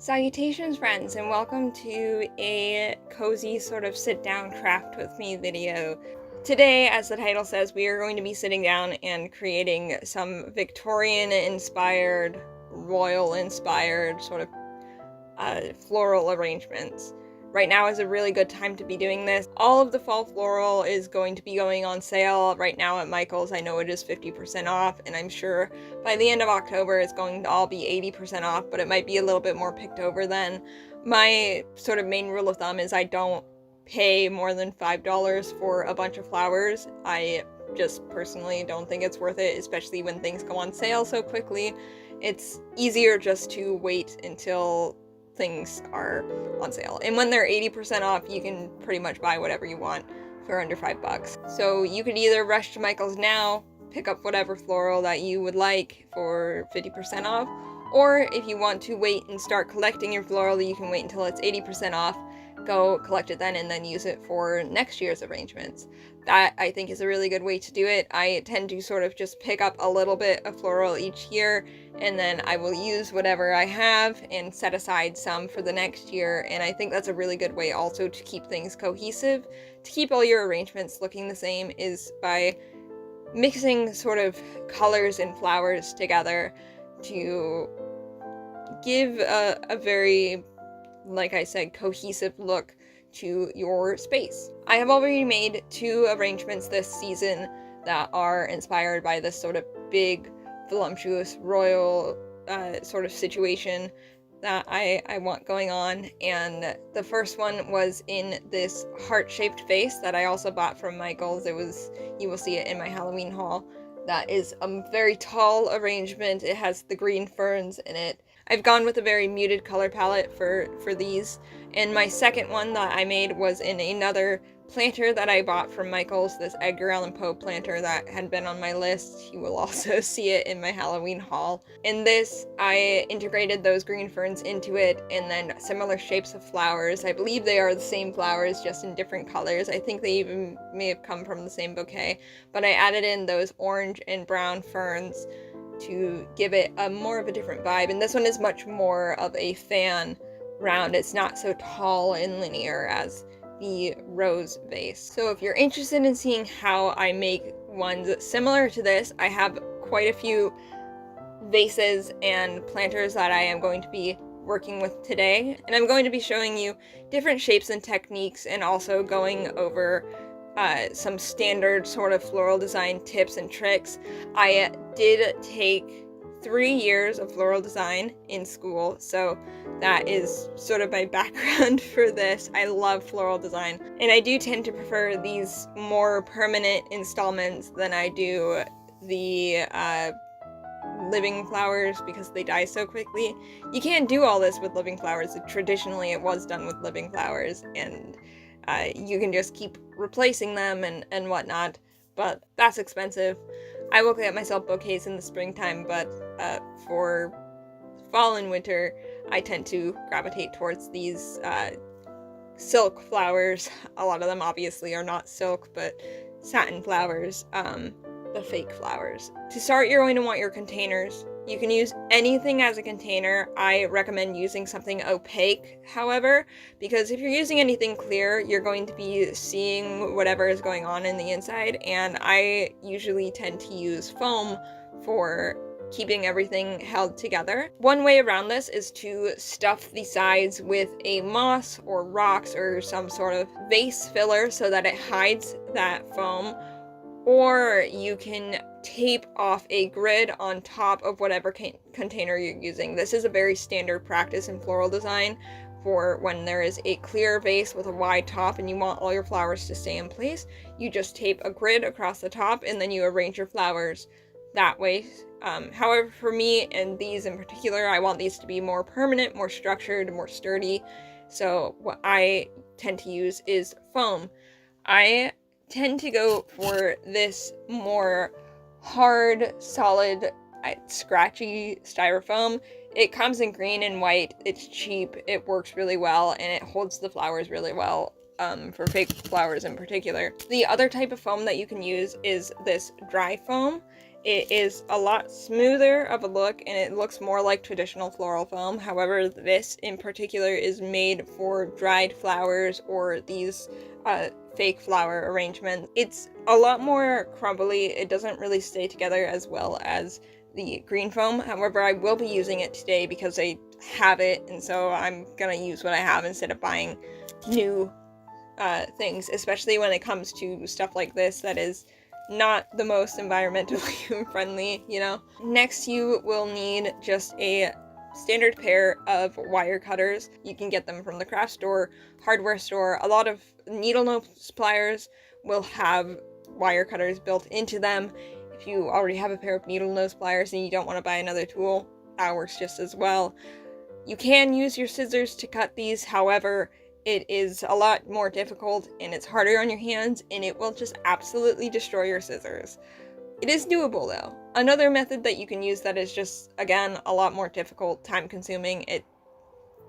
Salutations friends, and welcome to a cozy sort of sit down craft with me video. Today, as the title says, we are going to be sitting down and creating some Victorian inspired, royal inspired sort of floral arrangements. Right now is a really good time to be doing this. All of the fall floral is going to be going on sale right now at Michael's. I know it is 50% off, and I'm sure by the end of October it's going to all be 80% off, but it might be a little bit more picked over then. My sort of main rule of thumb is I don't pay more than $5 for a bunch of flowers. I just personally don't think it's worth it, especially when things go on sale so quickly. It's easier just to wait until things are on sale, and when they're 80% off you can pretty much buy whatever you want for under $5. So you could either rush to Michael's now, pick up whatever floral that you would like for 50% off, or if you want to wait and start collecting your floral, you can wait until it's 80% off, go collect it then, and then use it for next year's arrangements. That, I think, is a really good way to do it. I tend to sort of just pick up a little bit of floral each year, and then I will use whatever I have and set aside some for the next year, and I think that's a really good way also to keep things cohesive. To keep all your arrangements looking the same is by mixing sort of colors and flowers together to give a very, like I said, cohesive look to your space. I have already made 2 arrangements this season that are inspired by this sort of big, voluptuous, royal sort of situation that I want going on, and the first one was in this heart-shaped vase that I also bought from Michael's. You will see it in my Halloween haul. That is a very tall arrangement. It has the green ferns in it. I've gone with a very muted color palette for these, and my second one that I made was in another planter that I bought from Michael's, this Edgar Allan Poe planter that had been on my list. You will also see it in my Halloween haul. In this, I integrated those green ferns into it, and then similar shapes of flowers. I believe they are the same flowers, just in different colors. I think they even may have come from the same bouquet, but I added in those orange and brown ferns to give it a more of a different vibe, and this one is much more of a fan round. It's not so tall and linear as the rose vase. So if you're interested in seeing how I make ones similar to this, I have quite a few vases and planters that I am going to be working with today, and I'm going to be showing you different shapes and techniques, and also going over some standard sort of floral design tips and tricks. I did take 3 years of floral design in school, so that is sort of my background for this. I love floral design, and I do tend to prefer these more permanent installments than I do the living flowers, because they die so quickly. You can't do all this with living flowers. Traditionally it was done with living flowers, and you can just keep replacing them and whatnot, but that's expensive. I will get myself bouquets in the springtime, but for fall and winter, I tend to gravitate towards these silk flowers. A lot of them obviously are not silk, but satin flowers, the fake flowers. To start, you're going to want your containers. You can use anything as a container. I recommend using something opaque, however, because if you're using anything clear, you're going to be seeing whatever is going on in the inside, and I usually tend to use foam for keeping everything held together. One way around this is to stuff the sides with a moss or rocks or some sort of vase filler so that it hides that foam, or you can tape off a grid on top of whatever container you're using. This is a very standard practice in floral design for when there is a clear vase with a wide top and you want all your flowers to stay in place. You just tape a grid across the top, and then you arrange your flowers that way. However, for me, and these in particular, I want these to be more permanent, more structured, more sturdy, so what I tend to use is foam. I tend to go for this more hard, solid, scratchy styrofoam. It comes in green and white, it's cheap, it works really well, and it holds the flowers really well, for fake flowers in particular. The other type of foam that you can use is this dry foam, It is a lot smoother of a look, and it looks more like traditional floral foam. However, this in particular is made for dried flowers or these fake flower arrangements. It's a lot more crumbly. It doesn't really stay together as well as the green foam. However, I will be using it today because I have it, and so I'm gonna use what I have instead of buying new things, especially when it comes to stuff like this that is not the most environmentally friendly, you know? Next, you will need just a standard pair of wire cutters. You can get them from the craft store, hardware store. A lot of needle nose pliers will have wire cutters built into them. If you already have a pair of needle nose pliers and you don't want to buy another tool, that works just as well. You can use your scissors to cut these, however, it is a lot more difficult and it's harder on your hands and it will just absolutely destroy your scissors. It is doable though. Another method that you can use that is just, again, a lot more difficult, time consuming, it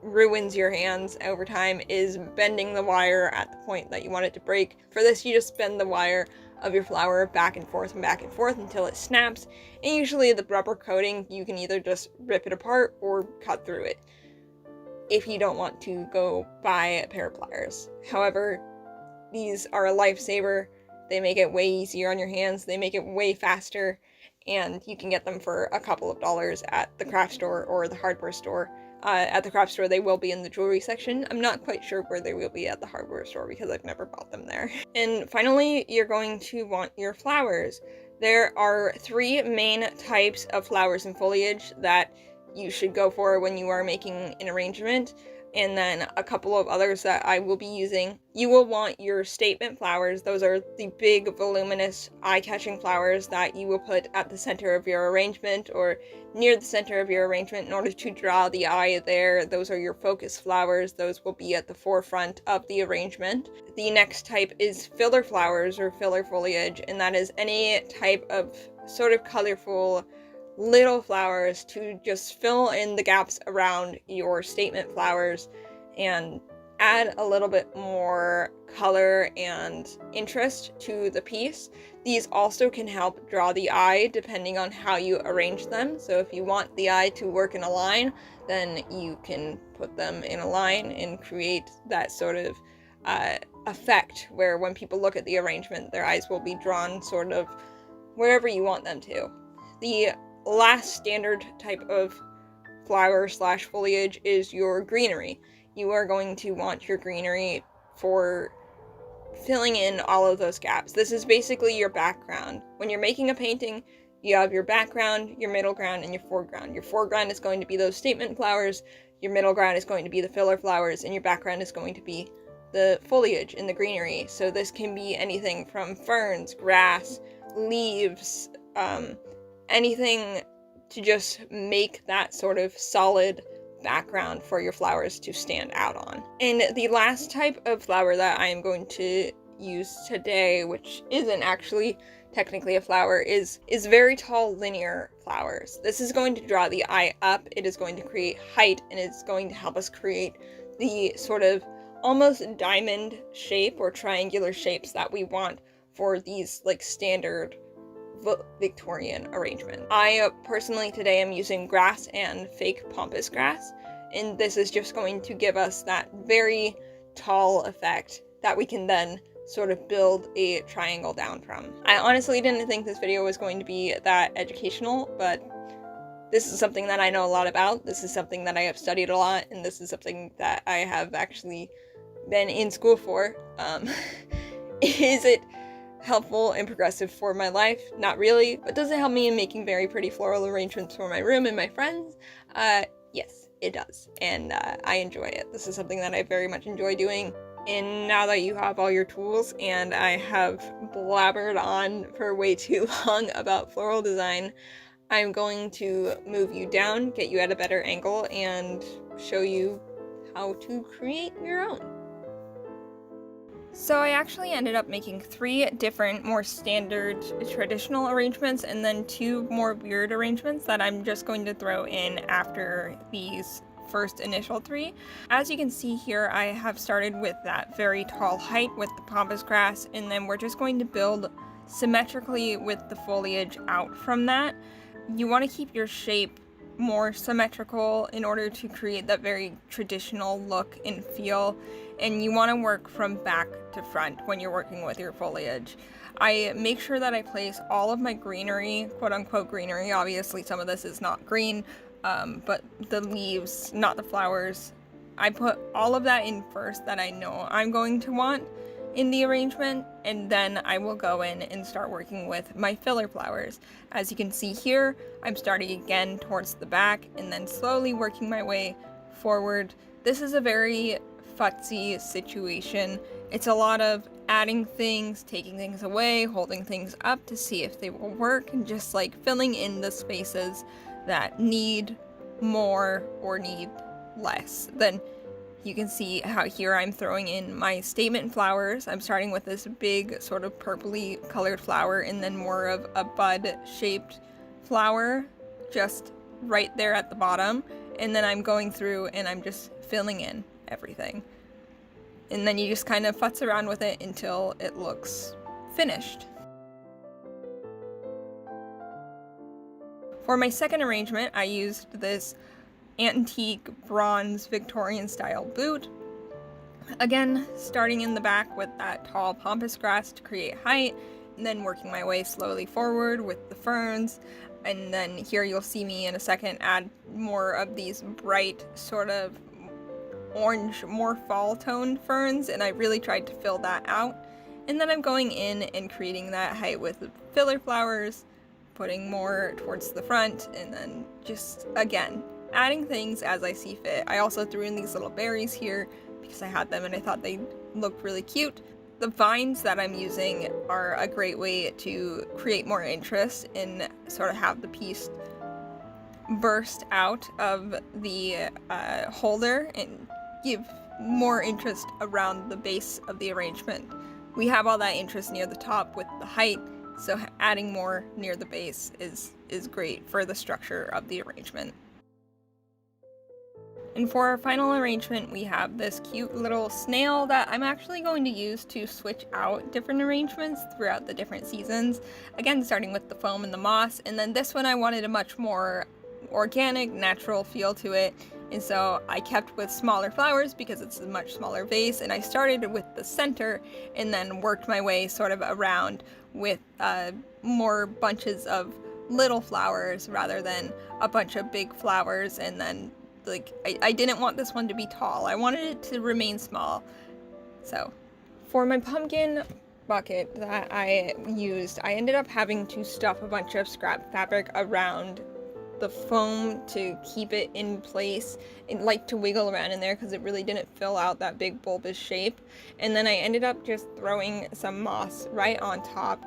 ruins your hands over time, is bending the wire at the point that you want it to break. For this, you just bend the wire of your flower back and forth until it snaps, and usually the rubber coating, you can either just rip it apart or cut through it if you don't want to go buy a pair of pliers. However, these are a lifesaver. They make it way easier on your hands, they make it way faster, and you can get them for a couple of dollars at the craft store or the hardware store. At the craft store, they will be in the jewelry section. I'm not quite sure where they will be at the hardware store because I've never bought them there. And finally, you're going to want your flowers. There are 3 main types of flowers and foliage that you should go for when you are making an arrangement, and then a couple of others that I will be using. You will want your statement flowers. Those are the big, voluminous, eye-catching flowers that you will put at the center of your arrangement or near the center of your arrangement in order to draw the eye there. Those are your focus flowers. Those will be at the forefront of the arrangement. The next type is filler flowers or filler foliage, and that is any type of sort of colorful little flowers to just fill in the gaps around your statement flowers and add a little bit more color and interest to the piece. These also can help draw the eye depending on how you arrange them. So if you want the eye to work in a line, then you can put them in a line and create that sort of effect where when people look at the arrangement, their eyes will be drawn sort of wherever you want them to. The last standard type of flower slash foliage is your greenery. You are going to want your greenery for filling in all of those gaps. This is basically your background. When you're making a painting, you have your background, your middle ground, and your foreground. Your foreground is going to be those statement flowers, your middle ground is going to be the filler flowers, and your background is going to be the foliage and the greenery. So this can be anything from ferns, grass, leaves, anything to just make that sort of solid background for your flowers to stand out on. And the last type of flower that I am going to use today, which isn't actually technically a flower, is very tall linear flowers. This is going to draw the eye up, it is going to create height, and it's going to help us create the sort of almost diamond shape or triangular shapes that we want for these like standard Victorian arrangement. I personally today am using grass and fake pampas grass, and this is just going to give us that very tall effect that we can then sort of build a triangle down from. I honestly didn't think this video was going to be that educational, but this is something that I know a lot about. This is something that I have studied a lot, and this is something that I have actually been in school for. Is it helpful and progressive for my life? Not really. But does it help me in making very pretty floral arrangements for my room and my friends? Yes, it does. And I enjoy it. This is something that I very much enjoy doing. And now that you have all your tools, and I have blabbered on for way too long about floral design, I'm going to move you down, get you at a better angle, and show you how to create your own. So I actually ended up making 3 different, more standard, traditional arrangements, and then 2 more weird arrangements that I'm just going to throw in after these first initial 3. As you can see here, I have started with that very tall height with the pampas grass, and then we're just going to build symmetrically with the foliage out from that. You want to keep your shape more symmetrical in order to create that very traditional look and feel, and you want to work from back to front when you're working with your foliage. I make sure that I place all of my greenery, quote-unquote greenery, obviously some of this is not green, but the leaves, not the flowers, I put all of that in first that I know I'm going to want in the arrangement, and then I will go in and start working with my filler flowers. As you can see here, I'm starting again towards the back and then slowly working my way forward. This is a very futzy situation. It's a lot of adding things, taking things away, holding things up to see if they will work, and just like filling in the spaces that need more or need less. Then you can see how here I'm throwing in my statement flowers. I'm starting with this big sort of purpley colored flower and then more of a bud shaped flower just right there at the bottom. And then I'm going through and I'm just filling in everything. And then you just kind of futz around with it until it looks finished. For my second arrangement, I used this antique bronze Victorian style boot. Again, starting in the back with that tall pampas grass to create height, and then working my way slowly forward with the ferns. And then here you'll see me in a second add more of these bright sort of orange, more fall toned ferns, and I really tried to fill that out. And then I'm going in and creating that height with the filler flowers, putting more towards the front, and then just again adding things as I see fit. I also threw in these little berries here because I had them and I thought they looked really cute. The vines that I'm using are a great way to create more interest and sort of have the piece burst out of the holder and give more interest around the base of the arrangement. We have all that interest near the top with the height, so adding more near the base is great for the structure of the arrangement. And for our final arrangement, we have this cute little snail that I'm actually going to use to switch out different arrangements throughout the different seasons. Again, starting with the foam and the moss, and then this one I wanted a much more organic, natural feel to it. And so I kept with smaller flowers because it's a much smaller vase, and I started with the center and then worked my way sort of around with more bunches of little flowers rather than a bunch of big flowers. And then like I didn't want this one to be tall. I wanted it to remain small. So for my pumpkin bucket that I used, I ended up having to stuff a bunch of scrap fabric around the foam to keep it in place and like to wiggle around in there because it really didn't fill out that big bulbous shape. And then I ended up just throwing some moss right on top.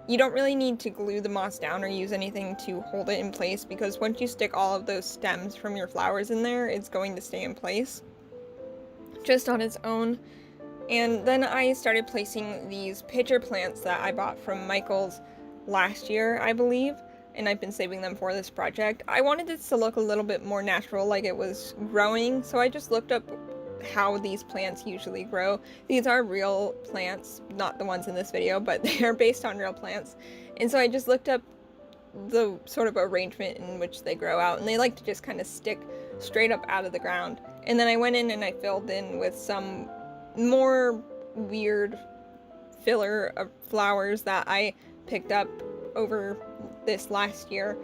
You don't really need to glue the moss down or use anything to hold it in place because once you stick all of those stems from your flowers in there, it's going to stay in place just on its own. And then I started placing these pitcher plants that I bought from Michael's last year, I believe, and I've been saving them for this project. I wanted it to look a little bit more natural, like it was growing, so I just looked up how these plants usually grow. These are real plants, not the ones in this video, but they're based on real plants. And so I just looked up the sort of arrangement in which they grow out, and they like to just kind of stick straight up out of the ground. And then I went in and I filled in with some more weird filler of flowers that I picked up over this last year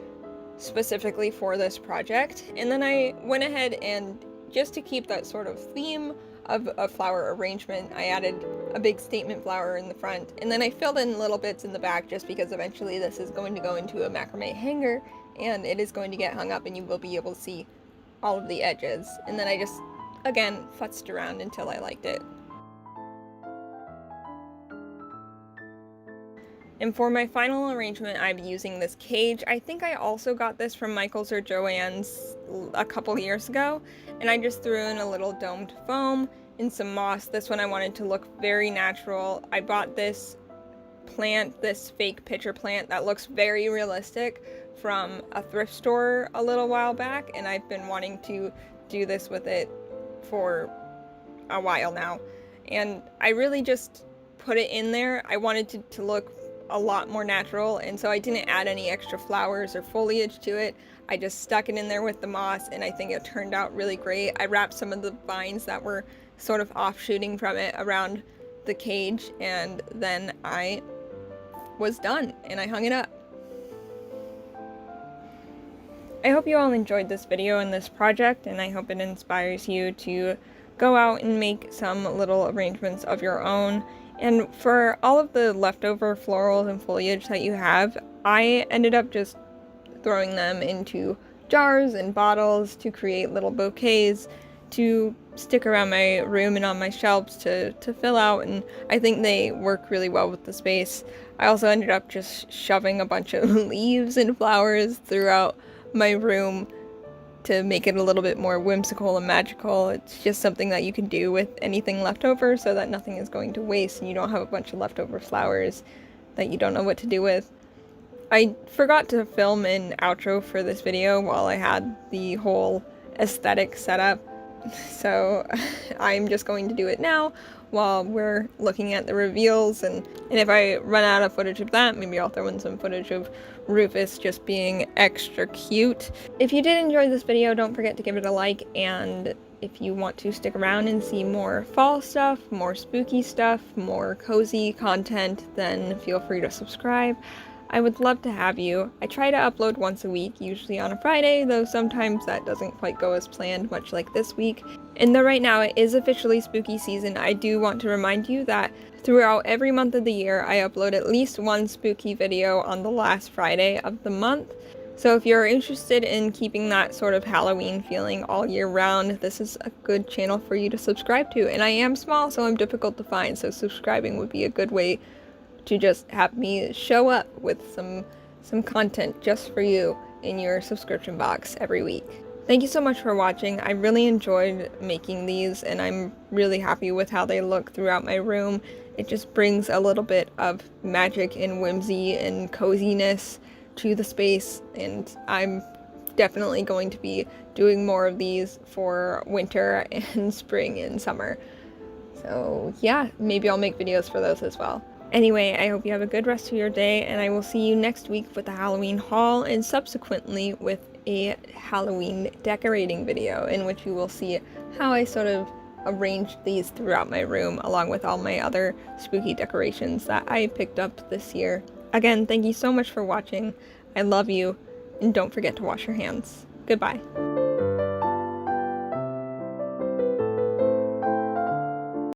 specifically for this project. And then I went ahead and just to keep that sort of theme of a flower arrangement, I added a big statement flower in the front, and then I filled in little bits in the back just because eventually this is going to go into a macrame hanger and it is going to get hung up and you will be able to see all of the edges. And then I just, again, futzed around until I liked it. And for my final arrangement, I'm using this cage. I think I also got this from Michael's or Joann's a couple years ago, and I just threw in a little domed foam and some moss. This one I wanted to look very natural. I bought this plant, this fake pitcher plant that looks very realistic from a thrift store a little while back, and I've been wanting to do this with it for a while now. And I really just put it in there. I wanted to look a lot more natural, and so I didn't add any extra flowers or foliage to it. I just stuck it in there with the moss, and I think it turned out really great. I wrapped some of the vines that were sort of offshooting from it around the cage, and then I was done, and I hung it up. I hope you all enjoyed this video and this project, and I hope it inspires you to go out and make some little arrangements of your own. And for all of the leftover florals and foliage that you have, I ended up just throwing them into jars and bottles to create little bouquets to stick around my room and on my shelves to fill out, and I think they work really well with the space. I also ended up just shoving a bunch of leaves and flowers throughout my room to make it a little bit more whimsical and magical. It's just something that you can do with anything left over so that nothing is going to waste and you don't have a bunch of leftover flowers that you don't know what to do with. I forgot to film an outro for this video while I had the whole aesthetic set up, so I'm just going to do it now while we're looking at the reveals, and if I run out of footage of that, maybe I'll throw in some footage of Rufus just being extra cute. If you did enjoy this video, don't forget to give it a like, and if you want to stick around and see more fall stuff, more spooky stuff, more cozy content, then feel free to subscribe. I would love to have you. I try to upload once a week, usually on a Friday, though sometimes that doesn't quite go as planned, much like this week. And though right now it is officially spooky season, I do want to remind you that throughout every month of the year, I upload at least one spooky video on the last Friday of the month. So if you're interested in keeping that sort of Halloween feeling all year round, this is a good channel for you to subscribe to. And I am small, so I'm difficult to find, so subscribing would be a good way to just have me show up with some content just for you in your subscription box every week. Thank you so much for watching. I really enjoyed making these, and I'm really happy with how they look throughout my room. It just brings a little bit of magic and whimsy and coziness to the space, and I'm definitely going to be doing more of these for winter and spring and summer. So yeah, maybe I'll make videos for those as well. Anyway, I hope you have a good rest of your day, and I will see you next week with a Halloween haul and subsequently with a Halloween decorating video in which you will see how I sort of arranged these throughout my room along with all my other spooky decorations that I picked up this year. Again, thank you so much for watching. I love you, and don't forget to wash your hands. Goodbye.